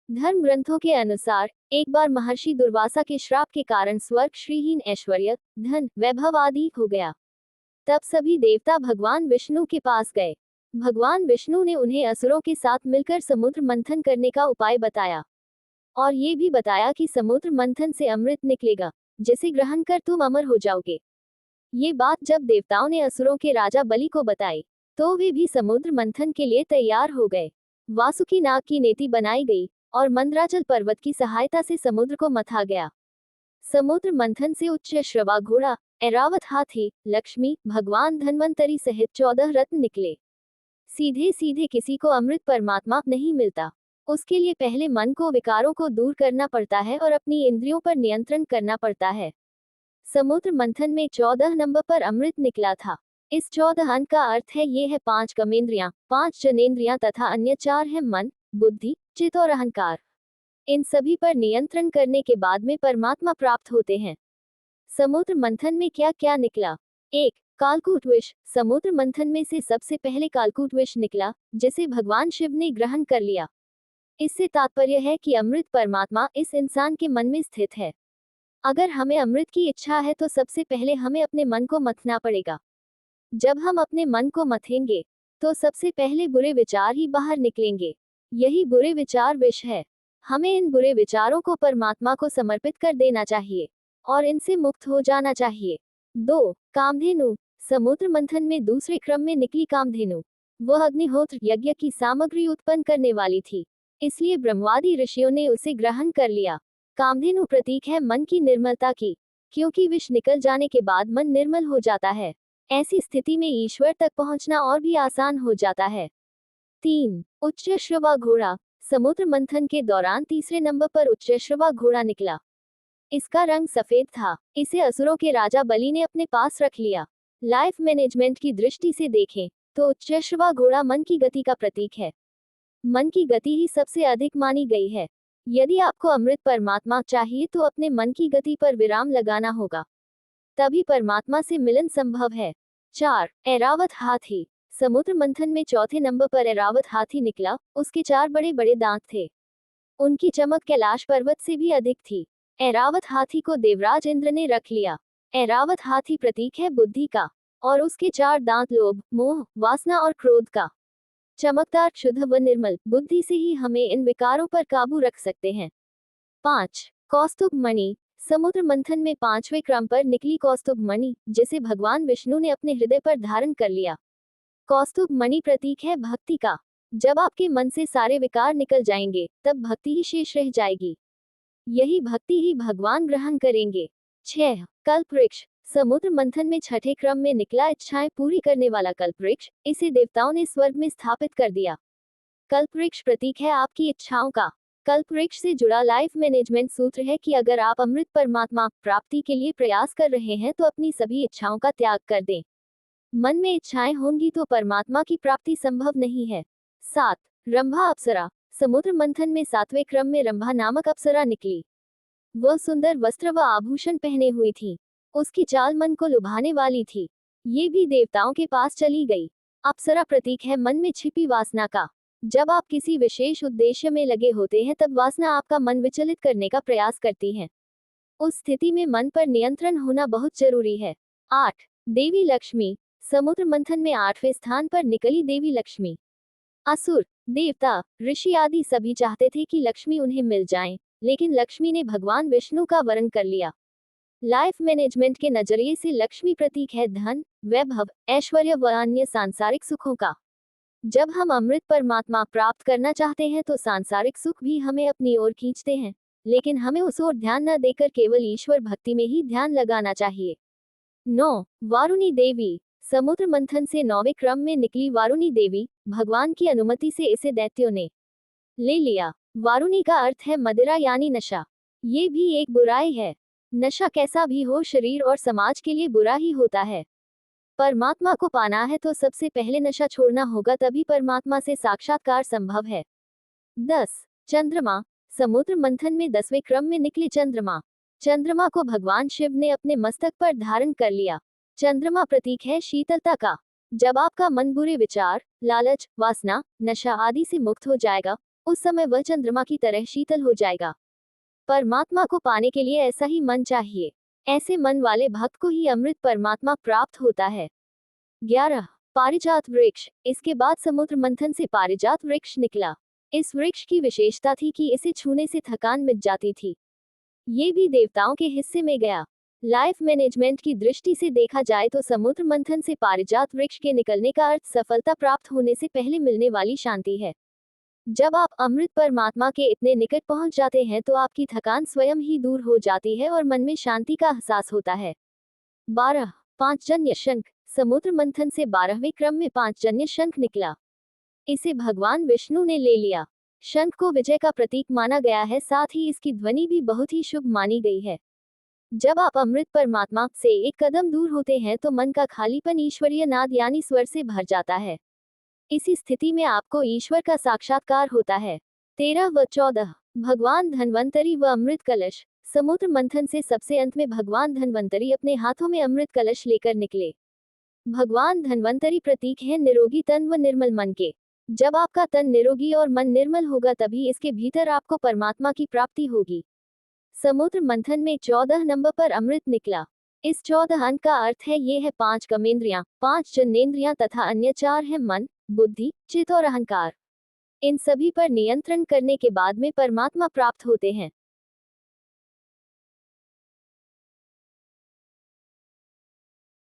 धर्म ग्रंथों के अनुसार एक बार महर्षि दुर्वासा के श्राप के कारण स्वर्ग श्रीहीन ऐश्वर्य, धन, वैभव आदि हो गया। तब सभी देवता भगवान विष्णु के पास गए। भगवान विष्णु ने उन्हें असुरों के साथ मिलकर समुद्र मंथन करने का उपाय बताया और ये भी बताया कि समुद्र मंथन से अमृत निकलेगा, जिसे ग्रहण कर तुम अमर हो जाओगे। ये बात जब देवताओं ने असुरों के राजा बलि को बताई, तो वे भी समुद्र मंथन के लिए तैयार हो गए। वासुकी नाग की नेति बनाई गई और मंदराचल पर्वत की सहायता से समुद्र को मथा गया। समुद्र मंथन से उच्च श्रवा घोड़ा, ऐरावत हाथी, लक्ष्मी, भगवान धन्वंतरी सहित 14 रत्न निकले। सीधे सीधे किसी को अमृत परमात्मा नहीं मिलता। उसके लिए पहले मन को विकारों को दूर करना पड़ता है और अपनी इंद्रियों पर नियंत्रण करना पड़ता है। समुद्र मंथन में 14 नंबर पर अमृत निकला था। इस 14 अंक का अर्थ है ये है 5 कर्मेंद्रियां, 5 जनेंद्रियां तथा अन्य 4 है मन, बुद्धि, चित्त और अहंकार। इन सभी पर नियंत्रण करने के बाद में परमात्मा प्राप्त होते हैं। समुद्र मंथन में क्या क्या निकला? 1. कालकूट विष। समुद्र मंथन में से सबसे पहले कालकूट विष निकला, जिसे भगवान शिव ने ग्रहण कर लिया। इससे तात्पर्य है कि अमृत परमात्मा इस इंसान के मन में स्थित है। अगर हमें अमृत की इच्छा है तो सबसे पहले हमें अपने मन को मथना पड़ेगा। जब हम अपने मन को मथेंगे तो सबसे पहले बुरे विचार ही बाहर निकलेंगे। यही बुरे विचार विष है। हमें इन बुरे विचारों को परमात्मा को समर्पित कर देना चाहिए और इनसे मुक्त हो जाना चाहिए। 2. कामधेनु। समुद्र मंथन में दूसरे क्रम में निकली कामधेनु। वह अग्निहोत्र यज्ञ की सामग्री उत्पन्न करने वाली थी, इसलिए ब्रह्मादि ऋषियों ने उसे ग्रहण कर लिया। कामधेनु प्रतीक है मन की निर्मलता की, क्योंकि विष निकल जाने के बाद मन निर्मल हो जाता है। ऐसी स्थिति में ईश्वर तक पहुंचना और भी आसान हो जाता है। 3. उच्चश्रवा घोड़ा। समुद्र मंथन के दौरान तीसरे नंबर पर उच्चश्रवा घोड़ा निकला। इसका रंग सफेद था। इसे असुरों के राजा बलि ने अपने पास रख लिया। लाइफ मैनेजमेंट की दृष्टि से देखें तो उच्चश्रवा घोड़ा मन की गति का प्रतीक है। मन की गति ही सबसे अधिक मानी गई है। यदि आपको अमृत परमात्मा चाहिए तो अपने मन की गति पर विराम लगाना होगा, तभी परमात्मा से मिलन संभव है। 4. ऐरावत हाथी। समुद्र मंथन में चौथे नंबर पर ऐरावत हाथी निकला। उसके 4 बड़े बड़े दांत थे। उनकी चमक कैलाश पर्वत से भी अधिक थी। ऐरावत हाथी को देवराज इंद्र ने रख लिया। ऐरावत हाथी प्रतीक है बुद्धि का और उसके 4 दांत लोभ, मोह, वासना और क्रोध का। चमकदार, शुद्ध व निर्मल बुद्धि से ही हमें इन विकारों पर काबू रख सकते हैं। 5. कौस्तुभ मणि। समुद्र मंथन में 5वें क्रम पर निकली कौस्तुभ मणि, जिसे भगवान विष्णु ने अपने हृदय पर धारण कर लिया। कौस्तुभ मणि प्रतीक है भक्ति का। जब आपके मन से सारे विकार निकल जाएंगे, तब भक्ति ही शेष रह जाएगी। यही भक्ति ही भगवान ग्रहण करेंगे। 6. कल्पवृक्ष। समुद्र मंथन में छठे क्रम में निकला इच्छाएं पूरी करने वाला कल्पवृक्ष। इसे देवताओं ने स्वर्ग में स्थापित कर दिया। कल्पवृक्ष प्रतीक है आपकी इच्छाओं का। कल्पवृक्ष से जुड़ा लाइफ मैनेजमेंट सूत्र है कि अगर आप अमृत परमात्मा प्राप्ति के लिए प्रयास कर रहे हैं तो अपनी सभी इच्छाओं का त्याग कर दें। मन में इच्छाएं होंगी तो परमात्मा की प्राप्ति संभव नहीं है। 7. रंभा अप्सरा। समुद्र मंथन में 7वें क्रम में रंभा नामक अप्सरा निकली। वह सुंदर वस्त्र व आभूषण पहने हुई थी। उसकी चाल मन को लुभाने वाली थी। ये भी देवताओं के पास चली गई। अप्सरा प्रतीक है मन में छिपी वासना का। जब आप किसी विशेष उद्देश्य में लगे होते हैं तब वासना आपका मन विचलित करने का प्रयास करती है। उस स्थिति में मन पर नियंत्रण होना बहुत जरूरी है। 8. देवी लक्ष्मी। समुद्र मंथन में 8वें स्थान पर निकली देवी लक्ष्मी। असुर, देवता, ऋषि आदि सभी चाहते थे कि लक्ष्मी उन्हें मिल जाएं, लेकिन लक्ष्मी ने भगवान विष्णु का वरण कर लिया। लाइफ मैनेजमेंट के नजरिए से लक्ष्मी प्रतीक है धन, वैभव, ऐश्वर्य व अन्य सांसारिक सुखों का। जब हम अमृत परमात्मा प्राप्त करना चाहते हैं तो सांसारिक सुख भी हमें अपनी ओर खींचते हैं, लेकिन हमें उस ओर ध्यान न देकर केवल ईश्वर भक्ति में ही ध्यान लगाना चाहिए। 9. वारुणी देवी। समुद्र मंथन से 9वें क्रम में निकली वारुणी देवी। भगवान की अनुमति से इसे दैत्यों ने ले लिया। वारुणी का अर्थ है मदिरा यानी नशा। ये भी एक बुराई है। नशा कैसा भी हो शरीर और समाज के लिए बुरा ही होता है। परमात्मा को पाना है तो सबसे पहले नशा छोड़ना होगा, तभी परमात्मा से साक्षात्कार संभव है। 10. चंद्रमा। समुद्र मंथन में 10वें क्रम में निकली चंद्रमा। चंद्रमा को भगवान शिव ने अपने मस्तक पर धारण कर लिया। चंद्रमा प्रतीक है शीतलता का। जब आपका मन बुरे विचार, लालच, वासना, नशा आदि से मुक्त हो जाएगा, उस समय वह चंद्रमा की तरह शीतल हो जाएगा। परमात्मा को पाने के लिए ऐसा ही मन चाहिए। ऐसे मन वाले भक्त को ही अमृत परमात्मा प्राप्त होता है। 11. पारिजात वृक्ष। इसके बाद समुद्र मंथन से पारिजात वृक्ष निकला। इस वृक्ष की विशेषता थी कि इसे छूने से थकान मिट जाती थी। ये भी देवताओं के हिस्से में गया। लाइफ मैनेजमेंट की दृष्टि से देखा जाए तो समुद्र मंथन से पारिजात वृक्ष के निकलने का अर्थ सफलता प्राप्त होने से पहले मिलने वाली शांति है। जब आप अमृत परमात्मा के इतने निकट पहुंच जाते हैं तो आपकी थकान स्वयं ही दूर हो जाती है और मन में शांति का एहसास होता है। 12. पांचजन्य शंख। समुद्र मंथन से 12वें क्रम में पांचजन्य शंख निकला। इसे भगवान विष्णु ने ले लिया। शंख को विजय का प्रतीक माना गया है, साथ ही इसकी ध्वनि भी बहुत ही शुभ मानी गई है। जब आप अमृत परमात्मा से एक कदम दूर होते हैं तो मन का खालीपन ईश्वरीय नाद यानी स्वर से भर जाता है। इसी स्थिति में आपको ईश्वर का साक्षात्कार होता है। 13 व 14. भगवान धन्वंतरी व अमृत कलश। समुद्र मंथन से सबसे अंत में भगवान धन्वंतरी अपने हाथों में अमृत कलश लेकर निकले। भगवान धन्वंतरी प्रतीक है निरोगी तन व निर्मल मन के। जब आपका तन निरोगी और मन निर्मल होगा तभी इसके भीतर आपको परमात्मा की प्राप्ति होगी। समुद्र मंथन में 14 नंबर पर अमृत निकला। इस 14 अंक का अर्थ है ये है 5 कर्मेंद्रियां, 5 जननेंद्रियां तथा अन्य 4 है मन, बुद्धि, चित्त और अहंकार। इन सभी पर नियंत्रण करने के बाद में परमात्मा प्राप्त होते हैं।